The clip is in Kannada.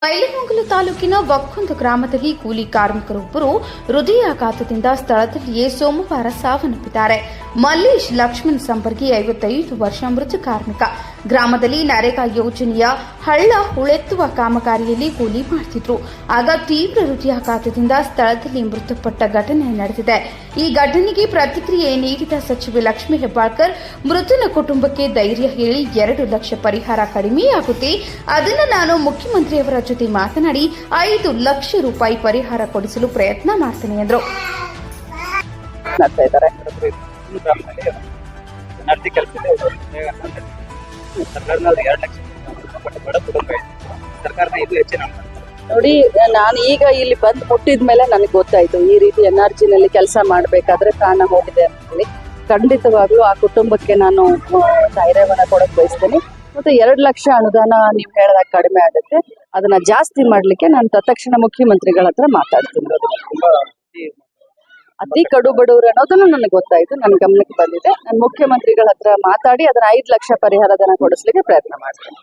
ಬೈಲಹೊಂಗಲ ತಾಲೂಕಿನ ವಕ್ಕೊಂದು ಗ್ರಾಮದಲ್ಲಿ ಕೂಲಿ ಕಾರ್ಮಿಕರೊಬ್ಬರು ಹೃದಯಾಘಾತದಿಂದ ಸ್ಥಳದಲ್ಲಿಯೇ ಸೋಮವಾರ ಸಾವನ್ನಪ್ಪಿದ್ದಾರೆ. ಮಲ್ಲೇಶ್ ಲಕ್ಷ್ಮಣ್ ಸಂಪರ್ಗಿ 55 ವರ್ಷ ಮೃತ ಕಾರ್ಮಿಕ. ಗ್ರಾಮದಲ್ಲಿ ನರೇಗಾ ಯೋಜನೆಯ ಹಳ್ಳ ಹೂಳೆತ್ತುವ ಕಾಮಗಾರಿಯಲ್ಲಿ ಕೂಲಿ ಮಾಡುತ್ತಿದ್ರು. ಆಗ ತೀವ್ರ ಹೃದಯಾಘಾತದಿಂದ ಸ್ಥಳದಲ್ಲಿ ಮೃತಪಟ್ಟ ಘಟನೆ ನಡೆದಿದೆ. ಈ ಘಟನೆಗೆ ಪ್ರತಿಕ್ರಿಯೆ ನೀಡಿದ ಸಚಿವೆ ಲಕ್ಷ್ಮೀ ಹೆಬ್ಬಾಳ್ಕರ್, ಮೃತನ ಕುಟುಂಬಕ್ಕೆ ಧೈರ್ಯ ಹೇಳಿ 2 ಲಕ್ಷ ಪರಿಹಾರ ಕಡಿಮೆಯಾಗುತ್ತೆ, ಅದನ್ನು ನಾನು ಮುಖ್ಯಮಂತ್ರಿಯವರ ಜೊತೆ ಮಾತನಾಡಿ 5 ಲಕ್ಷ ರೂಪಾಯಿ ಪರಿಹಾರ ಕೊಡಿಸಲು ಪ್ರಯತ್ನ ಮಾಡ್ತೇನೆ ಎಂದರು. ನೋಡಿ, ನಾನು ಈಗ ಇಲ್ಲಿ ಬಂದು ಮುಟ್ಟಿದ ಮೇಲೆ ನನಗೆ ಗೊತ್ತಾಯ್ತು ಈ ರೀತಿ NRG-ನಲ್ಲಿ ಕೆಲಸ ಮಾಡಬೇಕಾದ್ರೆ ಪ್ರಾಣ ಹೋಗಿದೆ ಅಂತ ಹೇಳಿ. ಖಂಡಿತವಾಗ್ಲೂ ಆ ಕುಟುಂಬಕ್ಕೆ ನಾನು ಧೈರ್ಯವನ್ನ ಕೊಡಕ್ ಬಯಸ್ತೇನೆ. ಮತ್ತೆ 2 ಲಕ್ಷ ಅನುದಾನ ನೀವು ಹೇಳಿದಾಗ ಕಡಿಮೆ ಆಗುತ್ತೆ, ಅದನ್ನ ಜಾಸ್ತಿ ಮಾಡ್ಲಿಕ್ಕೆ ನಾನು ತತ್ಕ್ಷಣ ಮುಖ್ಯಮಂತ್ರಿಗಳ ಹತ್ರ ಮಾತಾಡ್ತೀನಿ. ಅತಿ ಕಡು ಬಡವರು ಅನ್ನೋದನ್ನು ನನಗೆ ಗೊತ್ತಾಯ್ತು, ನನ್ನ ಗಮನಕ್ಕೆ ಬಂದಿದೆ. ನಾನು ಮುಖ್ಯಮಂತ್ರಿಗಳ ಹತ್ರ ಮಾತಾಡಿ ಅದನ್ನ 5 ಲಕ್ಷ ಪರಿಹಾರಧನ ಕೊಡಿಸ್ಲಿಕ್ಕೆ ಪ್ರಯತ್ನ ಮಾಡ್ತೇನೆ.